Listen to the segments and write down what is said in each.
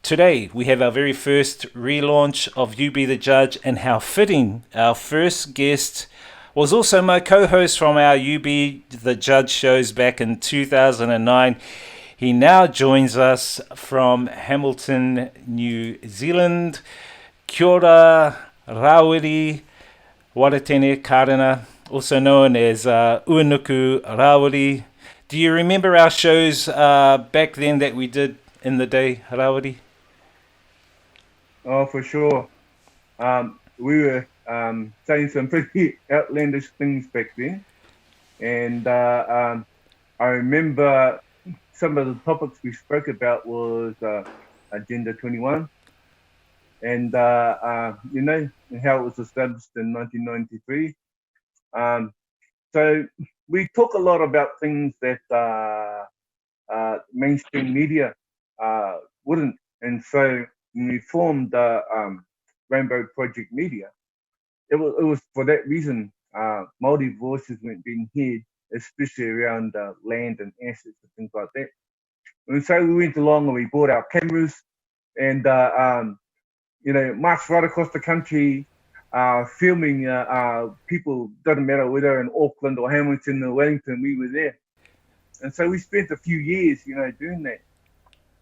today we have our very first relaunch of You Be the Judge, and how fitting our first guest was also my co-host from our You Be the Judge shows back in 2009. He now joins us from Hamilton, New Zealand. Kia ora, Rawiri Karena, also known as Uanuku Rawiri. Do you remember our shows back then that we did in the day, Rawiri? Oh, for sure. We were saying some pretty outlandish things back then. And I remember some of the topics we spoke about was Agenda 21. And, you know, how it was established in 1993. So we talk a lot about things that mainstream media wouldn't. And so when we formed Rainbow Project Media, it was for that reason. Maori voices weren't being heard, especially around land and assets and things like that. And so we went along and we bought our cameras and you know, marched right across the country, filming people. Doesn't matter whether in Auckland or Hamilton or Wellington, we were there. And so we spent a few years, you know, doing that.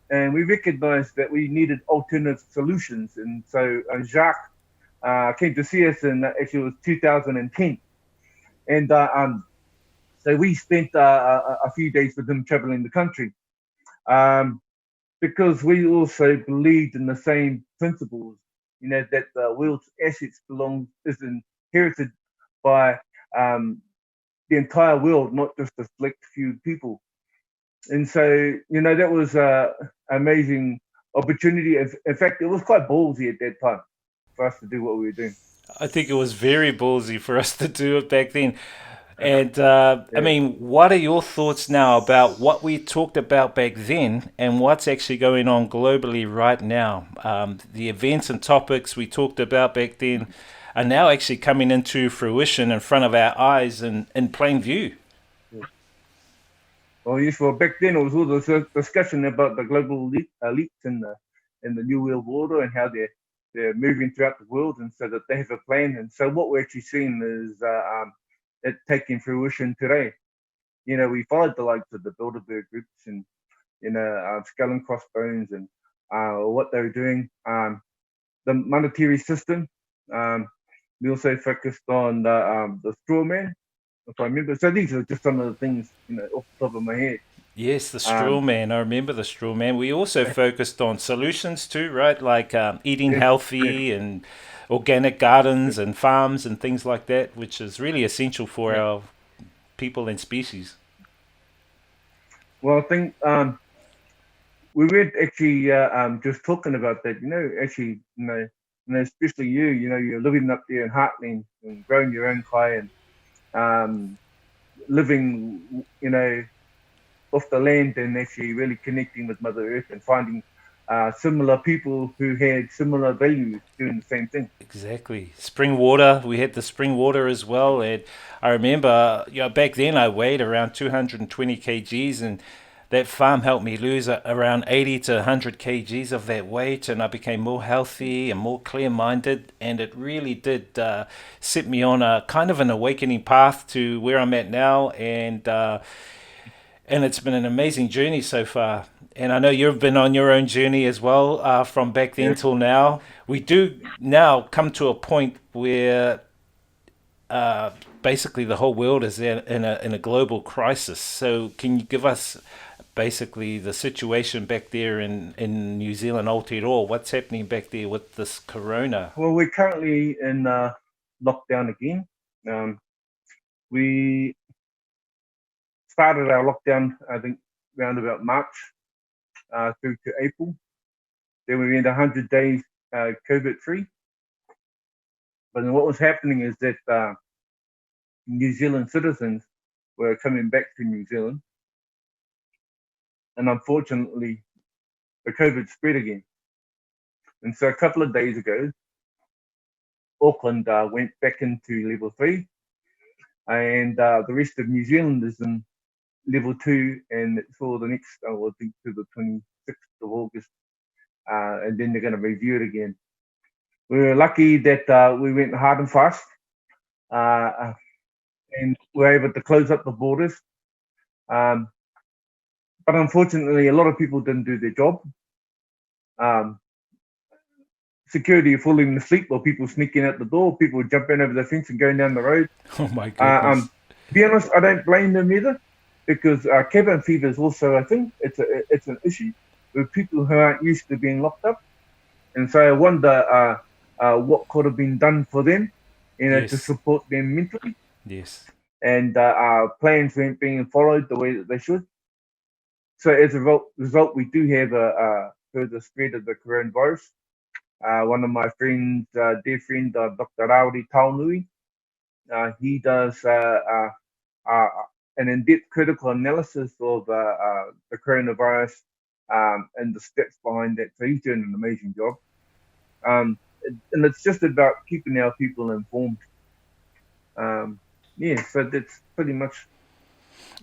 And we recognized that we needed alternative solutions. And so Jacques came to see us, and actually it was 2010. And so we spent a few days with him traveling the country, because we also believed in the same principles, you know, that the world's assets is inherited by the entire world, not just a select few people. And so, you know, that was an amazing opportunity. In fact, it was quite ballsy at that time for us to do what we were doing. I think it was very ballsy for us to do it back then. And I Yeah. mean, what are your thoughts now about what we talked about back then and what's actually going on globally right now? The events and topics we talked about back then are now actually coming into fruition in front of our eyes and in plain view. Well, yes, well, back then it was all this discussion about the global elites and the New World Order and how they're moving throughout the world, and so that they have a plan. And so what we're actually seeing is it taking fruition today. You know, we followed the likes of the Bilderberg groups and, you know, Skull and Crossbones and what they were doing. The monetary system. We also focused on the straw man, if I remember. So these are just some of the things, you know, off the top of my head. Yes, the straw Um, man. I remember the straw man. We also focused on solutions too, right? Like eating yeah, yeah, healthy and organic gardens and farms and things like that, which is really essential for yeah. our people and species. Well, I think we were actually just talking about that. You know, actually, you know, especially you know, you're living up there in Heartland and growing your own kai and um, living, you know, off the land and actually really connecting with Mother Earth and finding similar people who had similar values doing the same thing. Exactly. Spring water. We had the spring water as well. And I remember, back then I weighed around 220 kgs, and that farm helped me lose around 80 to 100 kgs of that weight. And I became more healthy and more clear minded. And it really did set me on a kind of an awakening path to where I'm at now. And it's been an amazing journey so far. And I know you've been on your own journey as well, from back then Yeah. till now. We do now come to a point where basically the whole world is in a global crisis. So can you give us basically the situation back there in New Zealand, Aotearoa? What's happening back there with this corona? Well, we're currently in lockdown again. Um, we started our lockdown, I think, around about March through to April. Then we went 100 days COVID free. But then what was happening is that New Zealand citizens were coming back to New Zealand, and unfortunately, the COVID spread again. And so a couple of days ago, Auckland went back into level three, and the rest of New Zealand is in level two, and for the next, I think, to the 26th of August. and then they're going to review it again. We were lucky that we went hard and fast, and were able to close up the borders. Um, but unfortunately, a lot of people didn't do their job. Um, Security falling asleep while people sneaking out the door, people jumping over the fence and going down the road. Oh my goodness. To be honest, I don't blame them either, because cabin fever is also a thing. It's an issue with people who aren't used to being locked up, and so I wonder what could have been done for them, Yes. to support them mentally. Yes. And plans weren't being followed the way that they should. So as a result, we do have a further spread of the coronavirus. One of my friends, dear friend, Dr. Rawiri Karena, he does an in-depth critical analysis of the coronavirus and the steps behind that. So he's doing an amazing job. And it's just about keeping our people informed. So that's pretty much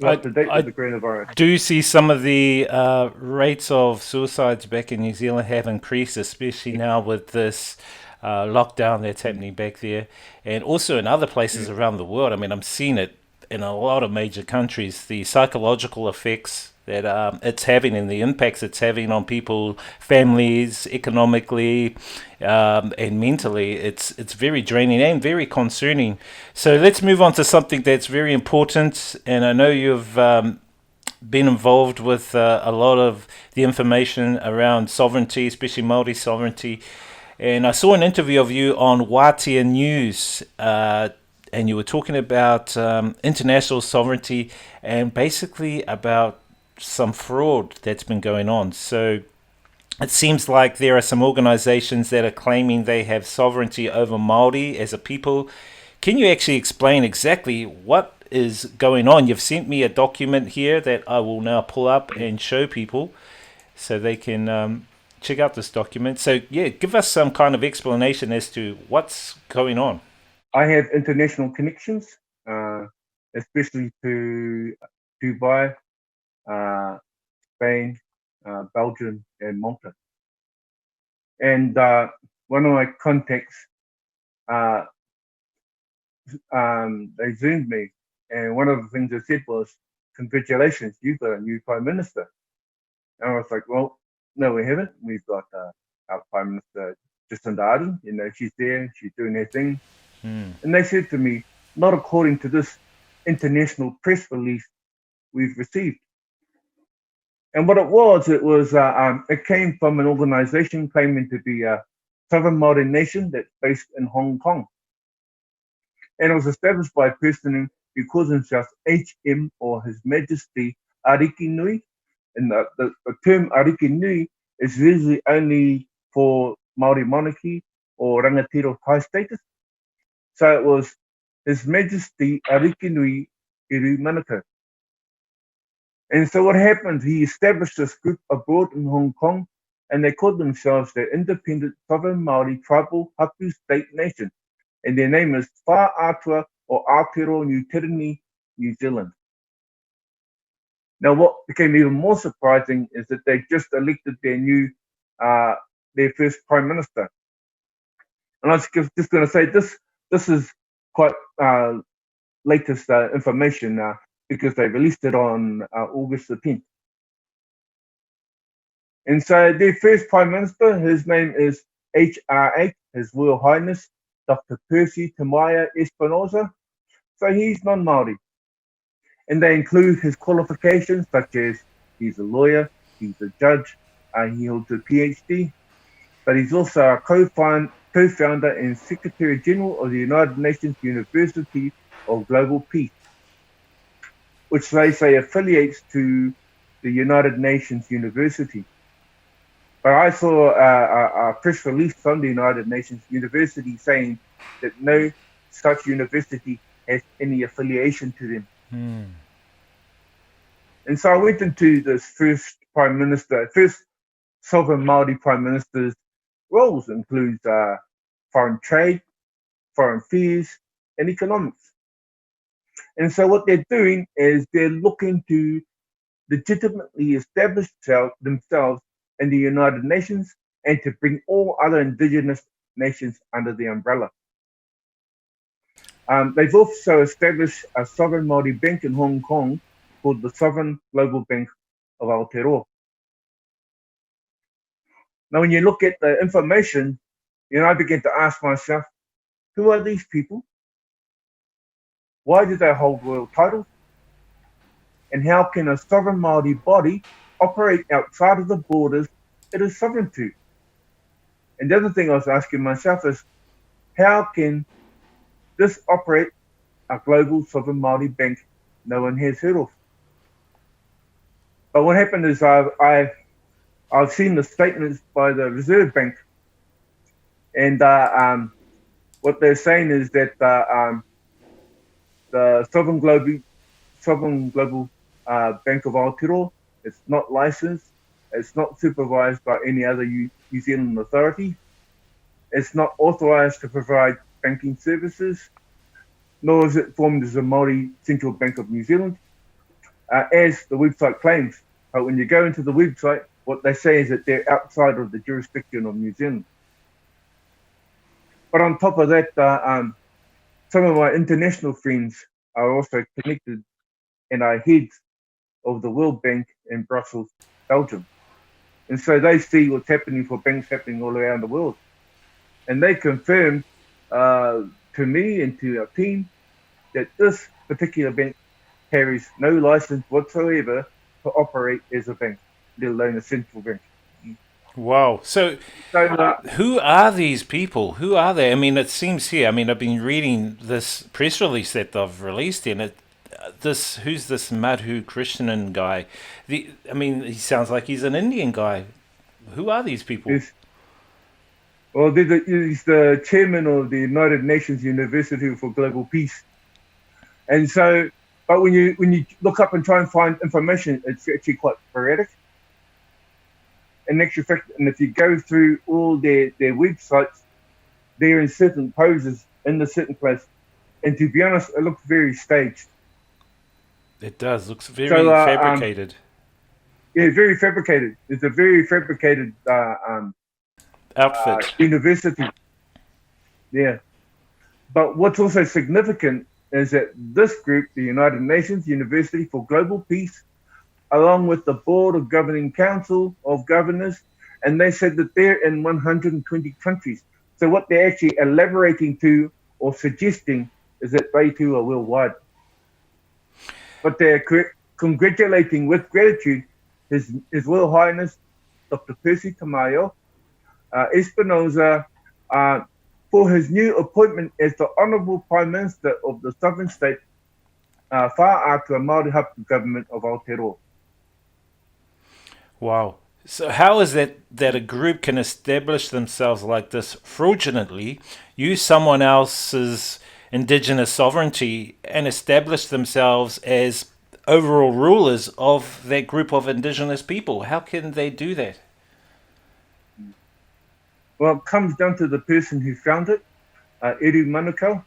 up to date with the coronavirus. Do see some of the rates of suicides back in New Zealand have increased, especially now with this lockdown that's happening back there, and also in other places around the world. I mean, I'm seeing it in a lot of major countries, the psychological effects that it's having and the impacts it's having on people, families, economically, and mentally. It's very draining and very concerning. So let's move on to something that's very important. And I know you've been involved with a lot of the information around sovereignty, especially Maori sovereignty. And I saw an interview of you on Wātea News, and you were talking about international sovereignty and basically about some fraud that's been going on. So it seems like there are some organizations that are claiming they have sovereignty over Maori as a people. Can you actually explain exactly what is going on? You've sent me a document here that I will now pull up and show people so they can check out this document. So yeah, give us some kind of explanation as to what's going on. I have international connections, especially to Dubai, Spain, Belgium, and Malta. And one of my contacts, they Zoomed me, and one of the things they said was, "Congratulations, you've got a new Prime Minister." And I was like, "Well, no, we haven't. We've got our Prime Minister, Jacinda Ardern. She's there, she's doing her thing." And they said to me, "Not according to this international press release we've received." And what it was it came from an organization claiming to be a sovereign Maori nation that's based in Hong Kong. And it was established by a person who calls himself HM, or His Majesty Ariki Nui. And the term Ariki Nui is usually only for Maori monarchy or rangatira high status. So it was His Majesty Ariki Nui Iru Manukau. And so what happened, he established this group abroad in Hong Kong, and they called themselves the Independent Sovereign Maori Tribal Hapu State Nation. And their name is Wha Atua or Aotearoa New Tyranny, New Zealand. Now, what became even more surprising is that they just elected their first Prime Minister. And I was just going to say, this is quite latest information because they released it on August the 10th. And so their first Prime Minister, his name is HRH, His Royal Highness, Dr. Percy Tamaya Espinosa. So he's non-Māori. And they include his qualifications, such as he's a lawyer, he's a judge, he holds a PhD, but he's also a co-founder and Secretary General of the United Nations University of Global Peace, which they say affiliates to the United Nations University. But I saw a press release from the United Nations University saying that no such university has any affiliation to them. And so I went into this first sovereign Māori Prime Minister's roles includes foreign trade, foreign affairs, and economics. And so what they're doing is they're looking to legitimately establish themselves in the United Nations and to bring all other indigenous nations under the umbrella. They've also established a sovereign Māori bank in Hong Kong called the Sovereign Global Bank of Aotearoa. Now, when you look at the information, I began to ask myself, who are these people? Why do they hold royal titles? And how can a sovereign Māori body operate outside of the borders it is sovereign to? And the other thing I was asking myself is, how can this operate a global sovereign Māori bank no one has heard of? But what happened is I've seen the statements by the Reserve Bank, and what they're saying is that the Sovereign Global Bank of Aotearoa, it's not licensed, it's not supervised by any other New Zealand authority, it's not authorised to provide banking services, nor is it formed as a Māori Central Bank of New Zealand, as the website claims. But when you go into the website, what they say is that they're outside of the jurisdiction of New Zealand. But on top of that, some of my international friends are also connected and are heads of the World Bank in Brussels, Belgium. And so they see what's happening for banks happening all around the world. And they confirmed to me and to our team that this particular bank carries no license whatsoever to operate as a bank, let alone a central bank. Wow. So who are these people? Who are they? I mean, it seems here, I've been reading this press release that they've released in it. Who's this Madhu Krishnan guy? He sounds like he's an Indian guy. Who are these people? Yes. Well, he's the chairman of the United Nations University for Global Peace. And so, but when you look up and try and find information, it's actually quite sporadic. In actual fact, and if you go through all their websites, they're in certain poses in the certain place. And to be honest, it looks very staged. It does. Looks very fabricated. Yeah, very fabricated. It's a very fabricated outfit. University. Yeah. But what's also significant is that this group, the United Nations University for Global Peace, along with the Board of Governing Council of Governors, and they said that they're in 120 countries. So what they're actually elaborating to or suggesting is that they too are worldwide. But they're congratulating with gratitude His Royal Highness Dr. Percy Tamayo Espinosa for his new appointment as the Honourable Prime Minister of the Sovereign State Whāātua Māori Hapu Government of Aotearoa. Wow. So how is that a group can establish themselves like this fraudulently, use someone else's indigenous sovereignty and establish themselves as overall rulers of that group of indigenous people? How can they do that? Well, it comes down to the person who found it, Eru Manukau.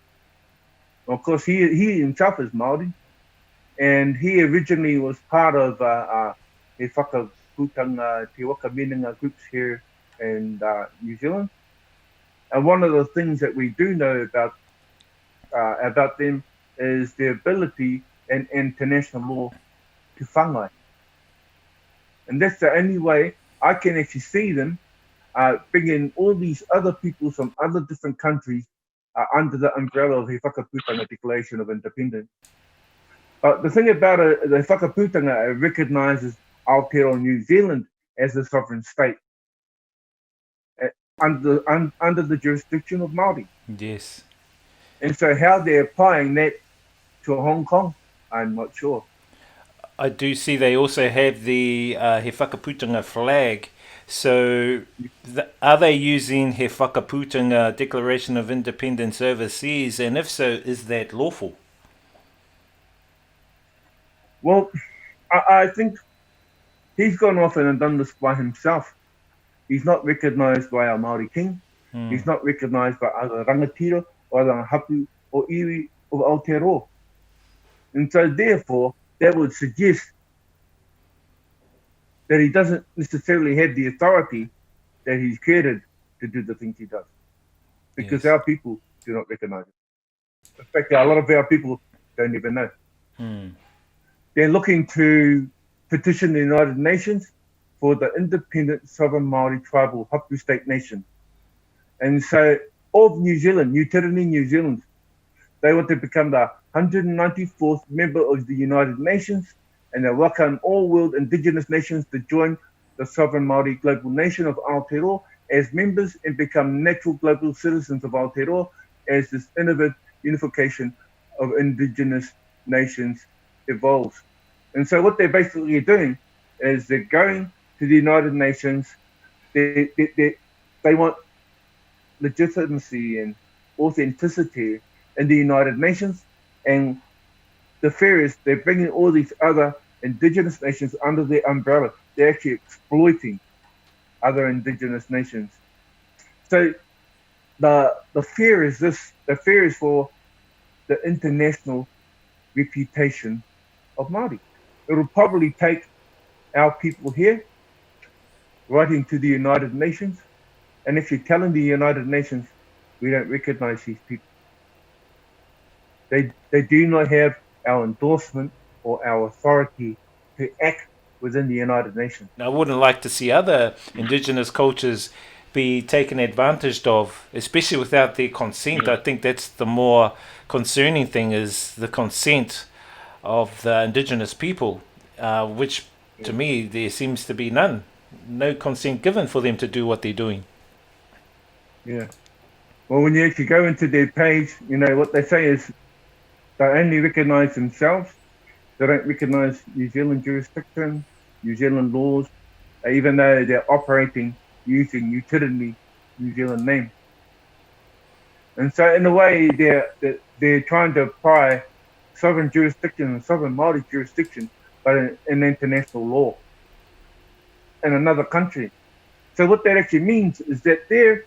Of course, he himself is Māori, and he originally was part of He Whakaputanga Te Waka Minenga groups here in New Zealand. And one of the things that we do know about them is their ability in international law to whangai. And that's the only way I can actually see them bringing all these other people from other different countries under the umbrella of the Whakaputanga Declaration of Independence. But the thing about it, the Whakaputanga recognises Aotearoa New Zealand as a sovereign state under the jurisdiction of Māori. Yes. And so how they're applying that to Hong Kong, I'm not sure. I do see they also have the He Whakaputanga flag. So are they using He Whakaputanga Declaration of Independence overseas? And if so, is that lawful? Well, I think he's gone off and done this by himself. He's not recognised by our Māori king. He's not recognised by either rangatira or the hapu or iwi of Aotearoa. And so therefore, that would suggest that he doesn't necessarily have the authority that he's created to do the things he does. Because Yes. our people do not recognize it. In fact, a lot of our people don't even know. They're looking to petition the United Nations for the independent sovereign Maori tribal Hapu State Nation. And so of New Zealand, New Zealand, they want to become the 194th member of the United Nations, and they welcome all world indigenous nations to join the sovereign Maori global nation of Aotearoa as members and become natural global citizens of Aotearoa as this innovative unification of indigenous nations evolves. And so what they're basically doing is they're going to the United Nations. They want legitimacy and authenticity in the United Nations, and the fear is they're bringing all these other indigenous nations under their umbrella. They're actually exploiting other indigenous nations. So the fear is this: the fear is for the international reputation of Māori. It'll probably take our people here writing to the United Nations, and if you're telling the United Nations we don't recognize these people, they do not have our endorsement or our authority to act within the United Nations. I wouldn't like to see other indigenous cultures be taken advantage of, especially without their consent. I think that's the more concerning thing, is the consent of the indigenous people, which to me there seems to be no consent given for them to do what they're doing. Yeah. Well, when you actually go into their page, what they say is they only recognise themselves. They don't recognise New Zealand jurisdiction, New Zealand laws, even though they're operating using utility New Zealand name. And so in a way, they're trying to apply sovereign jurisdiction and sovereign Māori jurisdiction, but in international law in another country. So what that actually means is that they're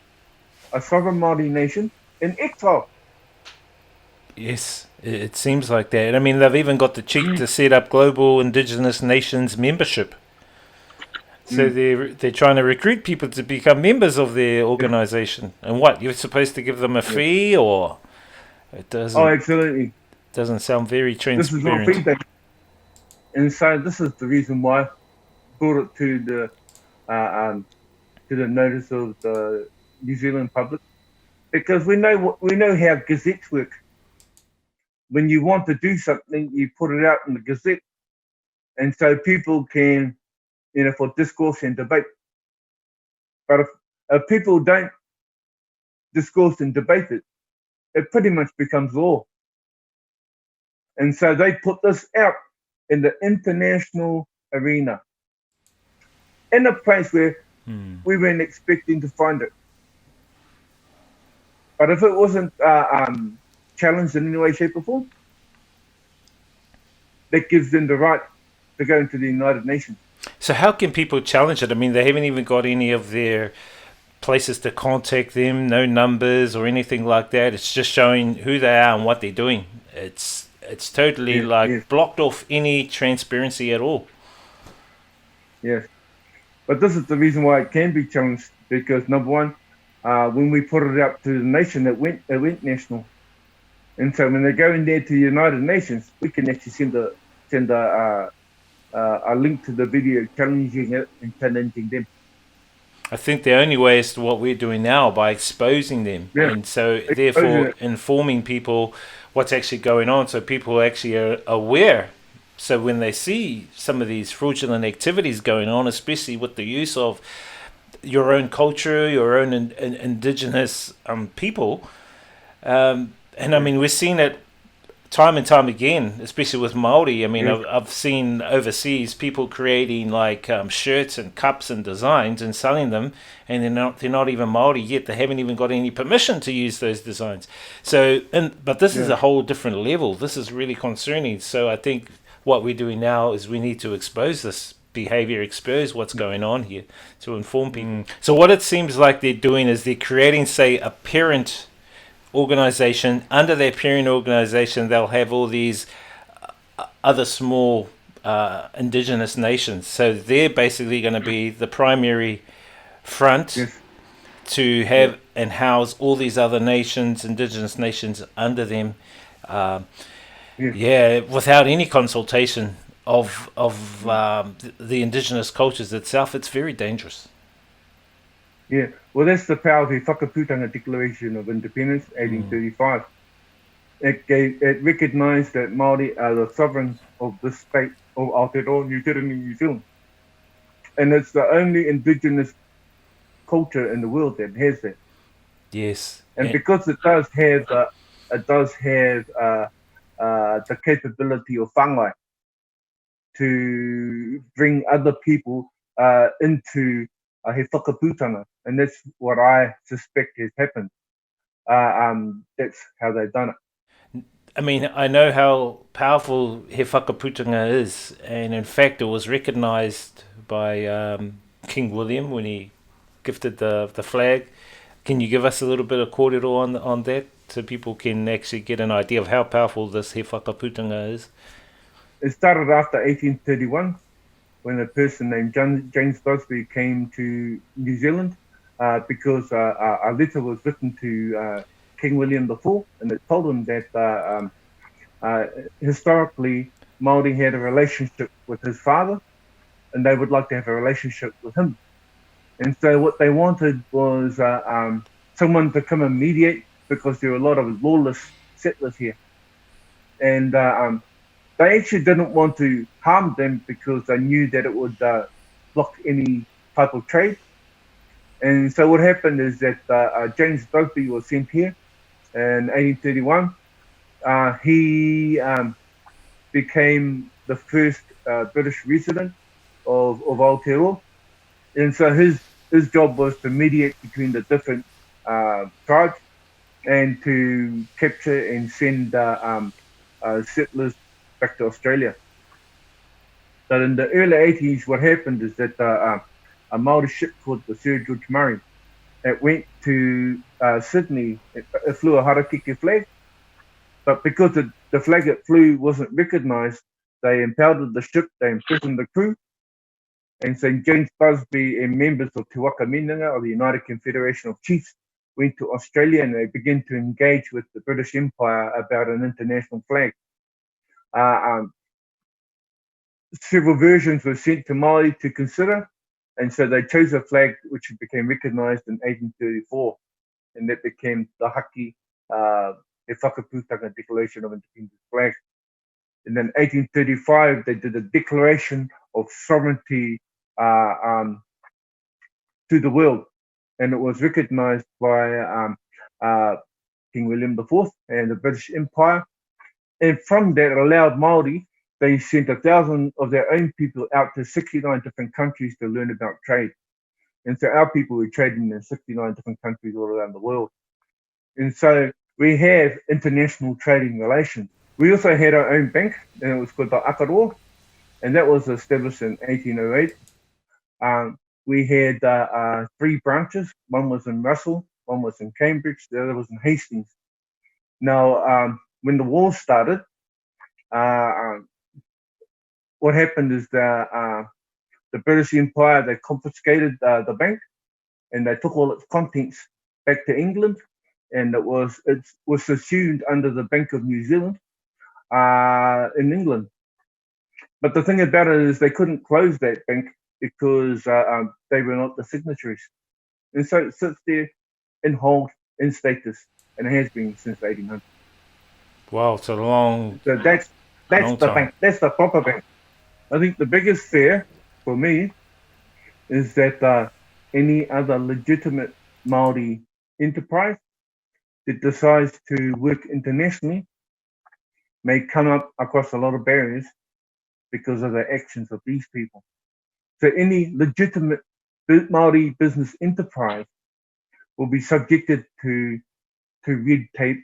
a sovereign Māori nation in exile. Yes, it seems like that. I mean, they've even got the cheek to set up global indigenous nations membership. So they're trying to recruit people to become members of their organisation. And what, you're supposed to give them a fee, or it doesn't? Oh, absolutely. Doesn't sound very transparent. This is all feedback. And so this is the reason why I brought it to the notice of the New Zealand public, because we know how gazettes work. When you want to do something, you put it out in the gazette, and so people can, for discourse and debate. But if people don't discourse and debate it, it pretty much becomes law. And so they put this out in the international arena, in a place where we weren't expecting to find it. But if it wasn't challenged in any way, shape, or form, that gives them the right to go into the United Nations. So how can people challenge it? I mean, they haven't even got any of their places to contact them, no numbers or anything like that. It's just showing who they are and what they're doing. It's totally blocked off any transparency at all. Yes. But this is the reason why it can be challenged, because number one, when we put it out to the nation, it went national. And so when they go in there to the United Nations, we can actually send a link to the video challenging it and challenging them. I think the only way is what we're doing now, by exposing them. Yeah. And so therefore informing people what's actually going on, so people actually are aware. So when they see some of these fraudulent activities going on, especially with the use of your own culture, your own indigenous people, and I mean, we've seen it time and time again, especially with Maori. I mean, I've seen overseas people creating like shirts and cups and designs and selling them, and they're not even Maori yet. They haven't even got any permission to use those designs. So, but this is a whole different level. This is really concerning. So I think what we're doing now is we need to expose this behavior, expose what's going on here, to inform people. So what it seems like they're doing is they're creating, say, a parent organization. Under their parent organization, they'll have all these other small indigenous nations. So they're basically going to be the primary front Yes. to have and house all these other nations, indigenous nations, under them. Um, Yes. yeah, without any consultation of the indigenous cultures itself, it's very dangerous. Yeah. Well, that's the power of the Whakaputanga Declaration of Independence, 1835. It recognised that Māori are the sovereigns of the state of Aotearoa, New Zealand. And it's the only indigenous culture in the world that has that. Yes. And because it does have the capability of whāngai to bring other people into he whakaputanga, and that's what I suspect has happened. That's how they've done it. I mean, I know how powerful he whakaputanga is, and in fact, it was recognised by King William when he gifted the flag. Can you give us a little bit of kōrero on that so people can actually get an idea of how powerful this he whakaputanga is? It started after 1831 when a person named James Busby came to New Zealand because a letter was written to King William IV, and it told him that historically Māori had a relationship with his father, and they would like to have a relationship with him. And so what they wanted was someone to come and mediate, because there were a lot of lawless settlers here. And they actually didn't want to harm them because they knew that it would block any type of trade. And so what happened is that James Busby was sent here in 1831. He became the first British resident of Aotearoa. And so his job was to mediate between the different tribes and to capture and send settlers back to Australia. But in the early 80s, what happened is that a Maori ship called the Sir George Murray, it went to Sydney. It flew a Harakeke flag, but because the flag it flew wasn't recognised, they impounded the ship, they imprisoned the crew, and St. James Busby and members of Te Waka Minanga, or the United Confederation of Chiefs, went to Australia and they began to engage with the British Empire about an international flag. Several versions were sent to Māori to consider, and so they chose a flag which became recognised in 1834, and that became the Haki, He Whakaputanga Declaration of Independence flag. And then 1835, they did a declaration of sovereignty to the world, and it was recognised by King William IV and the British Empire. And from that, it allowed Māori, they sent 1,000 of their own people out to 69 different countries to learn about trade. And so our people were trading in 69 different countries all around the world. And so we have international trading relations. We also had our own bank, and it was called the Akaroa, and that was established in 1808. We had 3 branches. One was in Russell, one was in Cambridge, the other was in Hastings. Now, when the war started, what happened is the British Empire, they confiscated the bank, and they took all its contents back to England, and it was assumed under the Bank of New Zealand in England. But the thing about it is they couldn't close that bank because they were not the signatories. And so it sits there in hold, in status, and it has been since 1800. Wow, it's a long. So that's long the time. bank. That's the proper bank. I think the biggest fear for me is that any other legitimate Maori enterprise that decides to work internationally may come up across a lot of barriers because of the actions of these people. So any legitimate Maori business enterprise will be subjected to red tape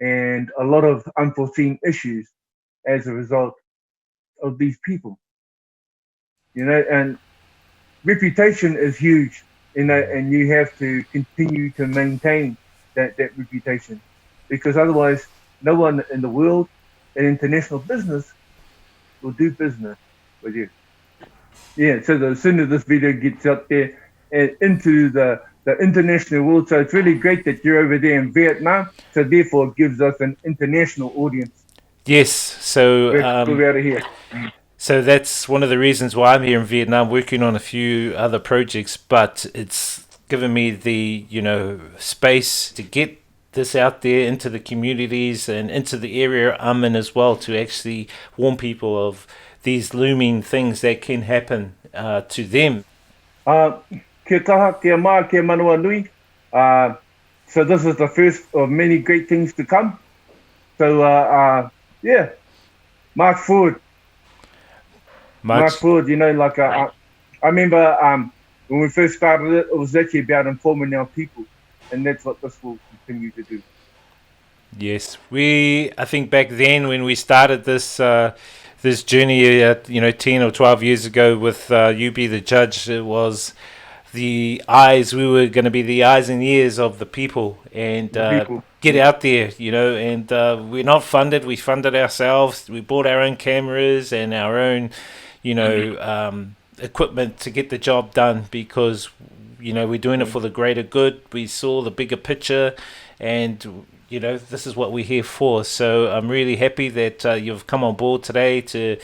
and a lot of unforeseen issues as a result of these people. You know, and reputation is huge, you know, and you have to continue to maintain that reputation, because otherwise no one in the world in international business will do business with you. Yeah, so as soon as this video gets out there, into the international world. So it's really great that you're over there in Vietnam. So therefore, it gives us an international audience. Yes, so We're out of here. so that's one of the reasons why I'm here in Vietnam, working on a few other projects. But it's given me the space to get this out there into the communities and into the area I'm in as well, to actually warn people of these looming things that can happen to them. Kia kaha, kia mā, kia manawa nui. So this is the first of many great things to come. So yeah, march forward. March forward. I remember when we first started it was actually about informing our people, and that's what this will continue to do. Yes, I think back then when we started this this journey, 10 or 12 years ago with You Be the Judge, it was we were going to be the eyes and ears of the people, and get out there, and we're not funded. We funded ourselves. We bought our own cameras and our own, equipment to get the job done, because, we're doing it for the greater good. We saw the bigger picture, and, this is what we're here for. So I'm really happy that you've come on board today to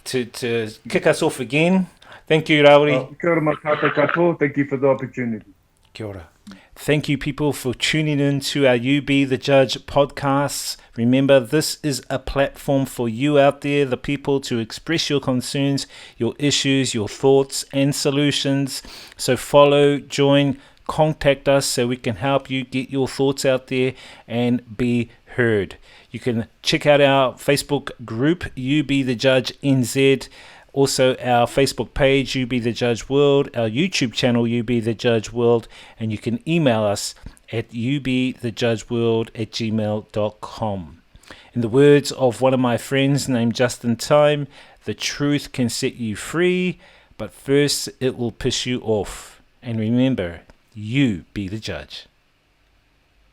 kick us off again. Thank you, Rawiri. Kia ora mātou katoa. Thank you for the opportunity. Kia ora. Thank you, people, for tuning in to our You Be the Judge podcasts. Remember, this is a platform for you out there, the people, to express your concerns, your issues, your thoughts and solutions. So follow, join, contact us so we can help you get your thoughts out there and be heard. You can check out our Facebook group, You Be the Judge NZ. Also, our Facebook page, You Be the Judge World, our YouTube channel, You Be the Judge World, and you can email us at youbethejudgeworld@gmail.com. In the words of one of my friends named Justin Time, the truth can set you free, but first it will piss you off. And remember, you be the judge.